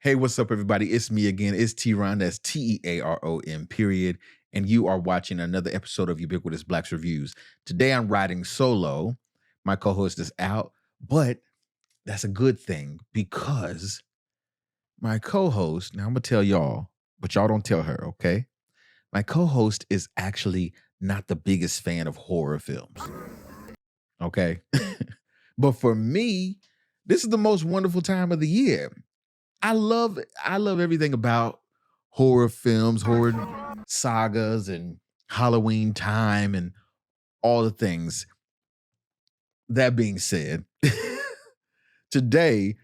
Hey, what's up, everybody? It's me again. It's TeaRon. That's TeaRon, period. And you are watching another episode of Ubiquitous Blacks Reviews. Today, I'm riding solo. My co-host is out, but that's a good thing because my co-host, now I'm going to tell y'all, but y'all don't tell her, okay? My co-host is actually not the biggest fan of horror films, okay? But for me, this is the most wonderful time of the year. I love everything about horror films, horror sagas, and Halloween time and all the things. That being said, today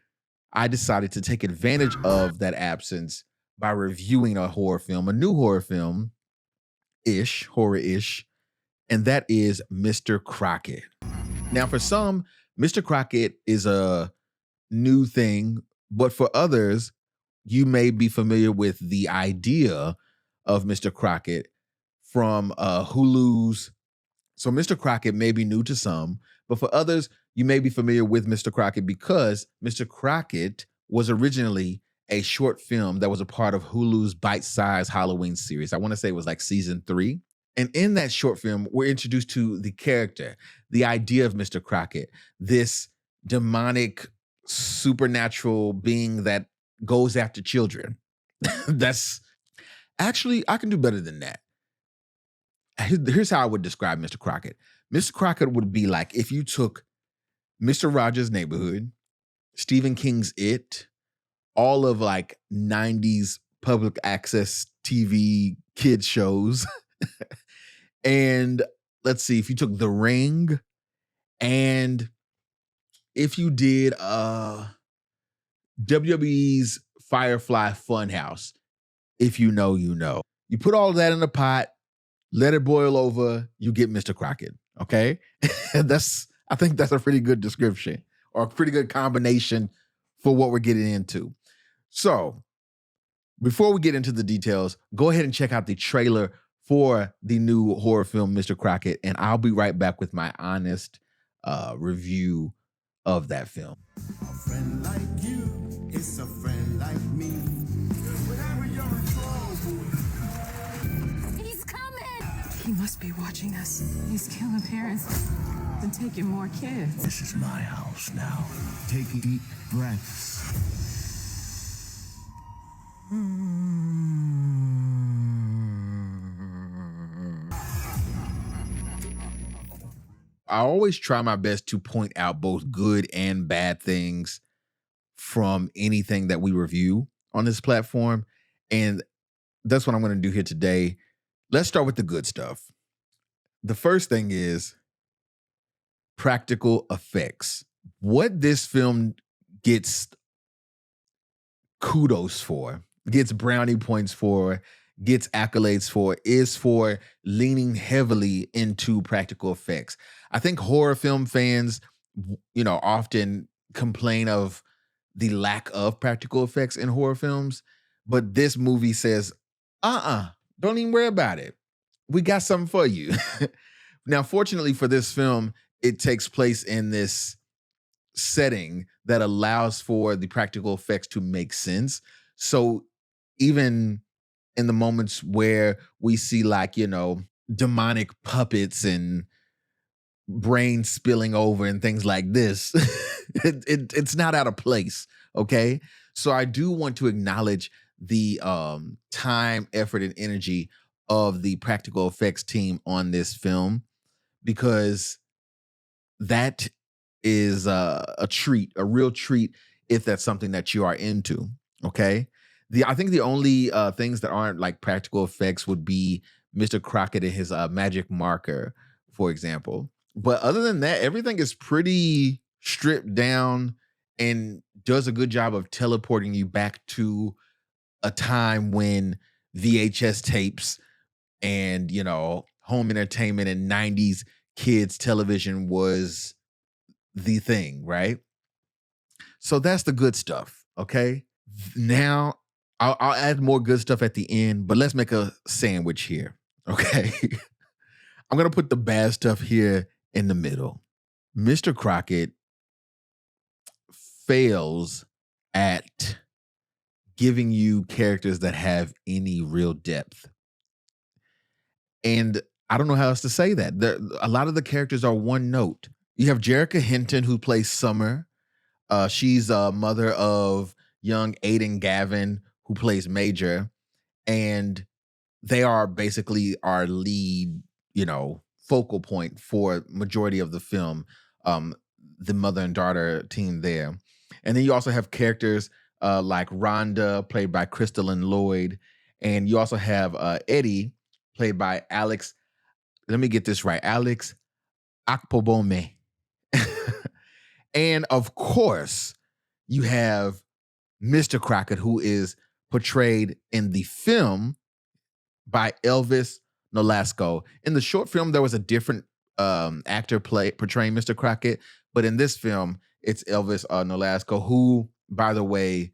I decided to take advantage of that absence by reviewing a horror film, a new horror film-ish, horror-ish, and that is Mr. Crocket. Now, for some, Mr. Crocket is a new thing, but for others, you may be familiar with the idea of Mr. Crocket from Hulu's. So Mr. Crocket may be new to some, but for others, you may be familiar with Mr. Crocket because Mr. Crocket was originally a short film that was a part of Hulu's bite-sized Halloween series. I want to say it was like season 3. And in that short film, we're introduced to the character, the idea of Mr. Crocket, this demonic supernatural being that goes after children. That's actually, I can do better than that. Here's how I would describe Mr. Crocket. Mr. Crocket would be like if you took Mr. Rogers' Neighborhood, Stephen King's It, all of like 90s public access TV kid shows. And let's see, if you took The Ring and if you did WWE's Firefly Funhouse, if you know, you know. You put all of that in a pot, let it boil over, you get Mr. Crocket, okay? I think that's a pretty good description or a pretty good combination for what we're getting into. So, before we get into the details, go ahead and check out the trailer for the new horror film, Mr. Crocket, and I'll be right back with my honest review of that film. A friend like you is a friend like me. Whenever you're in trouble. He's coming! He must be watching us. He's killing parents and taking more kids. This is my house now. Take deep breaths. I always try my best to point out both good and bad things from anything that we review on this platform. And that's what I'm going to do here today. Let's start with the good stuff. The first thing is practical effects. What this film gets kudos for, gets brownie points for, gets accolades for, is for leaning heavily into practical effects. I think horror film fans, often complain of the lack of practical effects in horror films, but this movie says, don't even worry about it. We got something for you. Now, fortunately for this film, it takes place in this setting that allows for the practical effects to make sense. So even in the moments where we see demonic puppets and brain spilling over and things like this, it's not out of place, okay? So I do want to acknowledge the time, effort, and energy of the practical effects team on this film, because that is a treat, a real treat, if that's something that you are into, okay? I think the only things that aren't like practical effects would be Mr. Crocket and his magic marker, for example. But other than that, everything is pretty stripped down and does a good job of teleporting you back to a time when VHS tapes and, home entertainment and 90s kids television was the thing, right? So that's the good stuff, okay? Now, I'll add more good stuff at the end, but let's make a sandwich here, okay? I'm going to put the bad stuff here in the middle. Mr. Crocket fails at giving you characters that have any real depth. And I don't know how else to say that. A lot of the characters are one note. You have Jerrika Hinton, who plays Summer. She's a mother of young Ayden Gavin, who plays Major. And they are basically our lead, focal point for majority of the film, the mother and daughter team there. And then you also have characters like Rhonda, played by Kristolyn Lloyd. And you also have Eddie, played by Alex, let me get this right, Alex Akpobome. And of course, you have Mr. Crocket, who is portrayed in the film by Elvis Nolasco. In the short film, there was a different actor portraying Mr. Crocket, but in this film, it's Elvis Nolasco, who, by the way,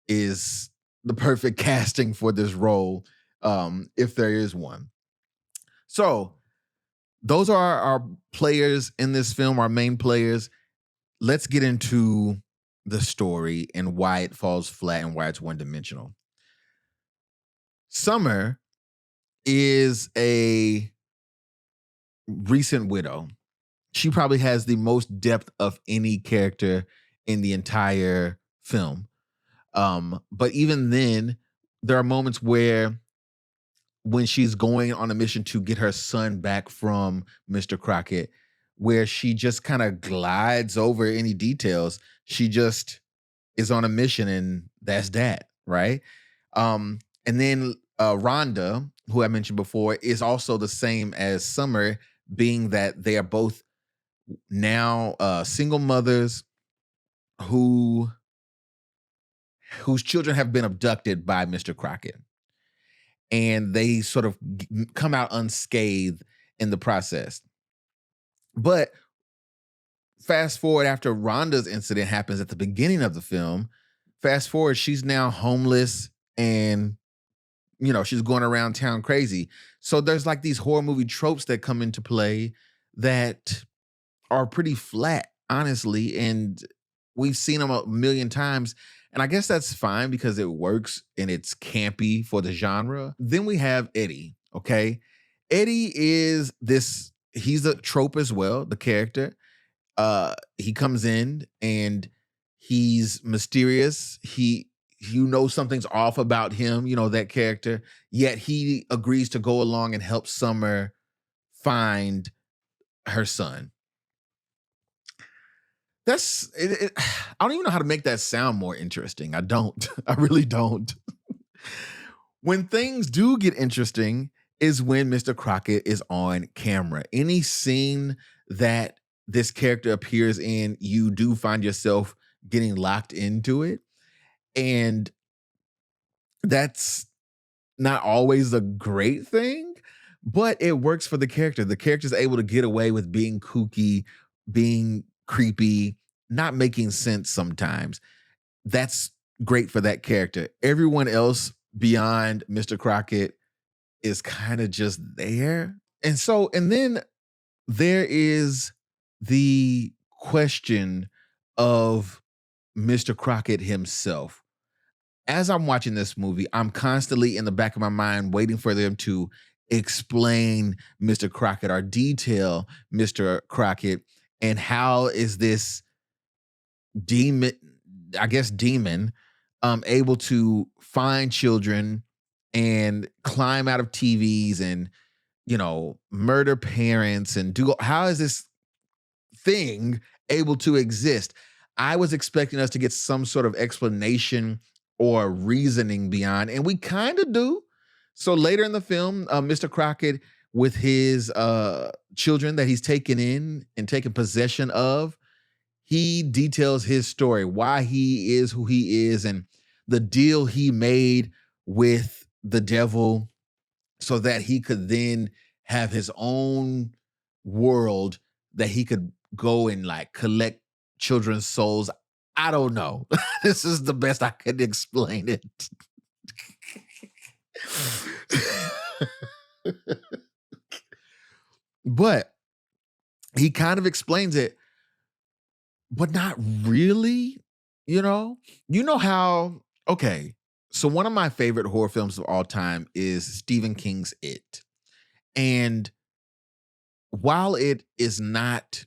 is the perfect casting for this role, if there is one. So those are our players in this film, our main players. Let's get into the story and why it falls flat and why it's one-dimensional. Summer is a recent widow. She probably has the most depth of any character in the entire film. But even then, there are moments where when she's going on a mission to get her son back from Mr. Crocket, where she just kind of glides over any details. She just is on a mission and that's that, right? And then Rhonda, who I mentioned before, is also the same as Summer, being that they are both now single mothers whose children have been abducted by Mr. Crocket. And they sort of come out unscathed in the process. But fast forward, after Rhonda's incident happens at the beginning of the film, fast forward, she's now homeless and, she's going around town crazy. So there's like these horror movie tropes that come into play that are pretty flat, honestly. And we've seen them a million times. And I guess that's fine because it works and it's campy for the genre. Then we have Eddie, okay? Eddie is he's a trope as well, the character. He comes in and he's mysterious. You know something's off about him, that character. Yet he agrees to go along and help Summer find her son. That's it. I don't even know how to make that sound more interesting. I don't. I really don't. When things do get interesting is when Mr. Crocket is on camera. Any scene that this character appears in, you do find yourself getting locked into it. And that's not always a great thing, but it works for the character. The character's able to get away with being kooky, being creepy, not making sense sometimes. That's great for that character. Everyone else beyond Mr. Crocket is kind of just there. And then there is the question of Mr. Crocket himself. As I'm watching this movie, I'm constantly in the back of my mind waiting for them to explain Mr. Crocket or detail Mr. Crocket and how is this demon able to find children and climb out of TVs and murder parents and how is this thing able to exist? I was expecting us to get some sort of explanation or reasoning beyond, and we kind of do. So later in the film, Mr. Crocket, with his children that he's taken in and taken possession of, he details his story, why he is who he is, and the deal he made with the devil so that he could then have his own world that he could go and collect children's souls. I don't know. This is the best I could explain it. But he kind of explains it, but not really, You know how, okay, So one of my favorite horror films of all time is Stephen King's It. And while it is not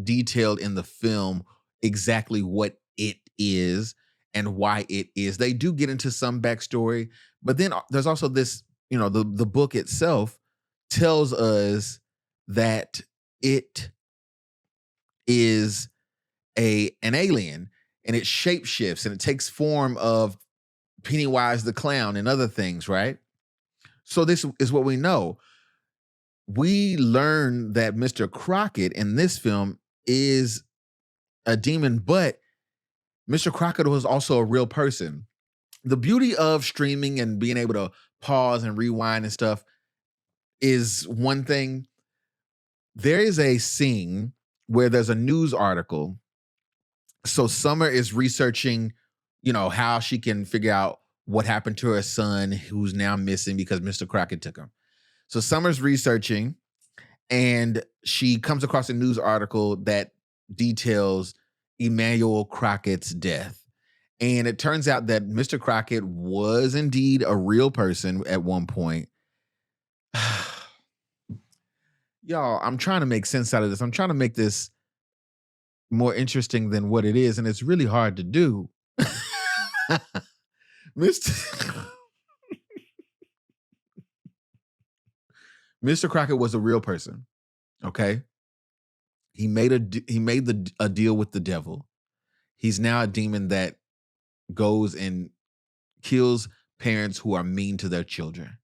detailed in the film exactly what it is and why it is, they do get into some backstory. But then there's also this, the book itself tells us that it is an alien, and it shapeshifts and it takes form of Pennywise the clown and other things, right? So this is what we know. We learn that Mr. Crocket in this film is a demon, but Mr. Crocket was also a real person. The beauty of streaming and being able to pause and rewind and stuff is one thing. There is a scene where there's a news article. So Summer is researching, how she can figure out what happened to her son who's now missing because Mr. Crocket took him. So Summer's researching, and she comes across a news article that details Emmanuel Crockett's death. And it turns out that Mr. Crocket was indeed a real person at one point. Y'all, I'm trying to make sense out of this. I'm trying to make this more interesting than what it is, and it's really hard to do. Mr. Crocket was a real person. Okay, he made a deal with the devil. He's now a demon that goes and kills parents who are mean to their children,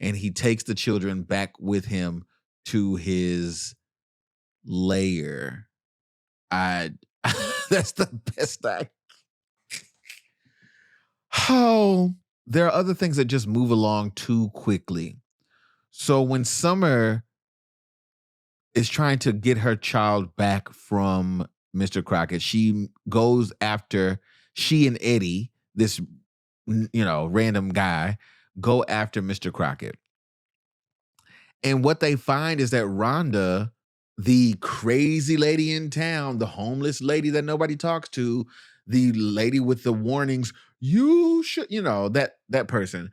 and he takes the children back with him to his lair. That's the best I. Oh, there are other things that just move along too quickly. So when Summer is trying to get her child back from Mr. Crocket, she and Eddie, this, random guy, go after Mr. Crocket. And what they find is that Rhonda, the crazy lady in town, the homeless lady that nobody talks to, the lady with the warnings, you should, that person.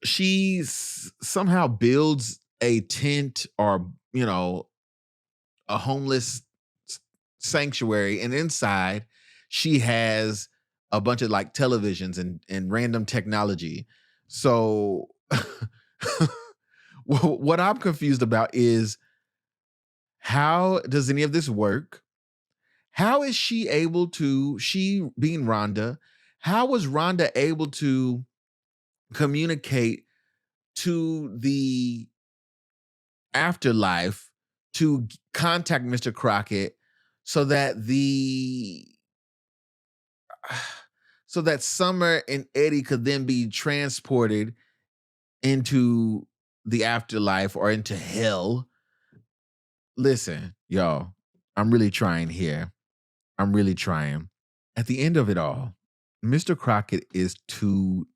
She somehow builds a tent or, a homeless sanctuary. And inside she has a bunch of like televisions and random technology. So what I'm confused about is, how does any of this work? How is she able to, she being Rhonda, how was Rhonda able to communicate to the afterlife to contact Mr. Crocket so that Summer and Eddie could then be transported into the afterlife or into hell? Listen, y'all, I'm really trying here. I'm really trying. At the end of it all, Mr. Crocket is too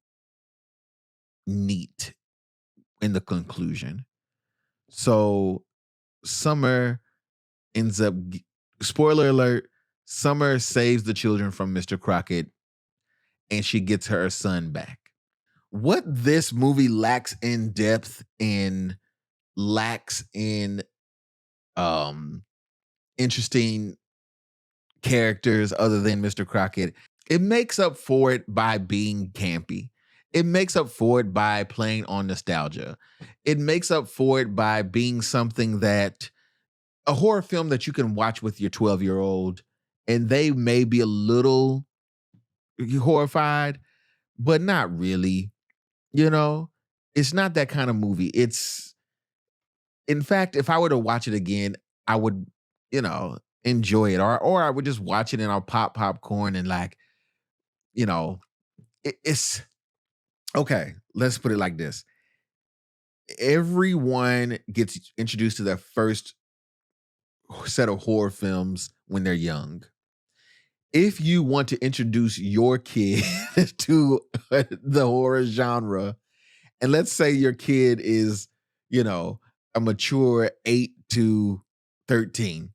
neat in the conclusion. So Summer ends up, spoiler alert, Summer saves the children from Mr. Crocket and she gets her son back. What this movie lacks in depth and lacks in interesting characters other than Mr. Crocket, it makes up for it by being campy. It makes up for it by playing on nostalgia. It makes up for it by being something that, a horror film that you can watch with your 12-year-old and they may be a little horrified, but not really. It's not that kind of movie. It's, in fact, if I were to watch it again, I would, enjoy it, or I would just watch it and I'll pop popcorn and it's okay. Let's put it like this. Everyone gets introduced to their first set of horror films when they're young. If you want to introduce your kid to the horror genre, and let's say your kid is, a mature 8 to 13,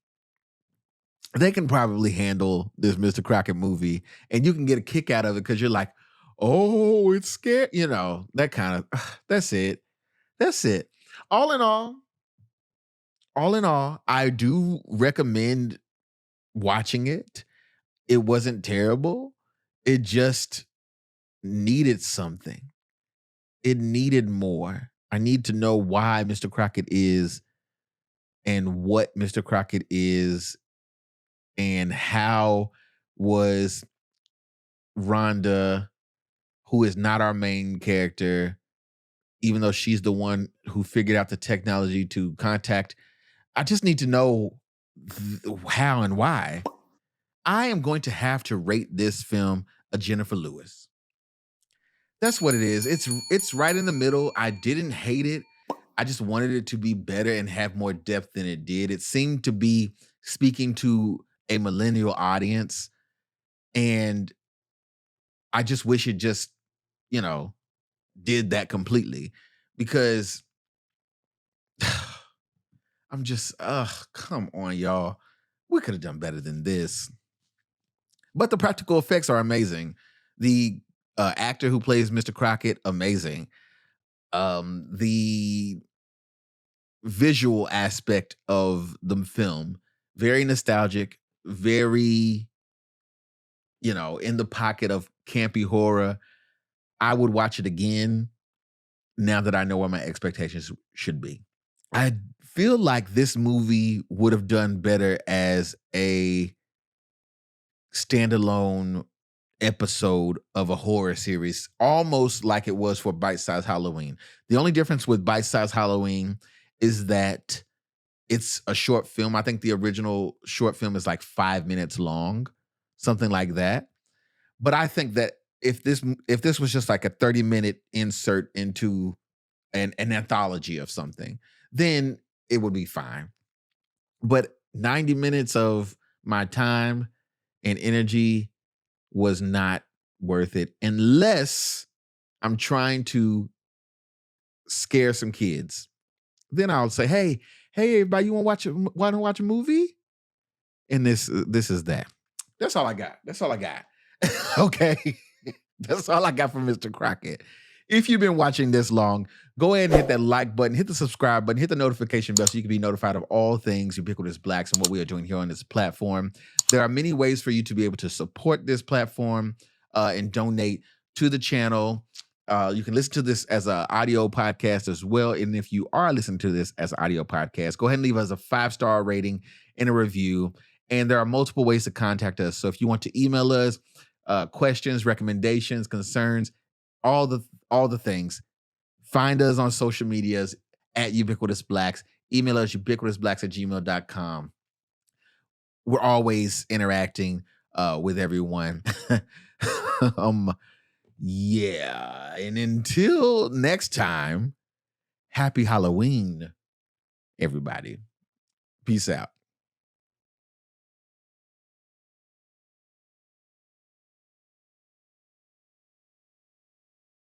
they can probably handle this Mr. Crocket movie, and you can get a kick out of it because you're like, oh, it's scary, that kind of. That's it. That's it. All in all, I do recommend watching it. It wasn't terrible. It just needed something. It needed more. I need to know why Mr. Crocket is and what Mr. Crocket is and how was Rhonda, who is not our main character, even though she's the one who figured out the technology to contact. I just need to know how and why. I am going to have to rate this film a Jennifer Lewis. That's what it is. It's right in the middle. I didn't hate it. I just wanted it to be better and have more depth than it did. It seemed to be speaking to a millennial audience. And I just wish it just, did that completely. Because I'm just, come on, y'all. We could have done better than this. But the practical effects are amazing. The actor who plays Mr. Crocket, amazing. The visual aspect of the film, very nostalgic, very, in the pocket of campy horror. I would watch it again now that I know what my expectations should be. I feel like this movie would have done better as a standalone episode of a horror series, almost like it was for Bite Size Halloween. The only difference with Bite Size Halloween is that it's a short film. I think the original short film is like 5 minutes long, something like that. But I think that if this was just like a 30-minute insert into an anthology of something, then it would be fine. But 90 minutes of my time and energy was not worth it unless I'm trying to scare some kids. Then I'll say, hey, everybody, you want to watch a movie? And this is that. That's all I got. Okay. That's all I got from Mr. Crocket. If you've been watching this long, go ahead and hit that like button, hit the subscribe button, hit the notification bell so you can be notified of all things Ubiquitous Blacks and what we are doing here on this platform. There are many ways for you to be able to support this platform and donate to the channel. You can listen to this as an audio podcast as well. And if you are listening to this as an audio podcast, go ahead and leave us a 5-star rating and a review. And there are multiple ways to contact us. So if you want to email us, questions, recommendations, concerns, all the things, find us on social medias at Ubiquitous Blacks. Email us ubiquitousblacks@gmail.com. We're always interacting with everyone. Yeah. And until next time, happy Halloween, everybody. Peace out.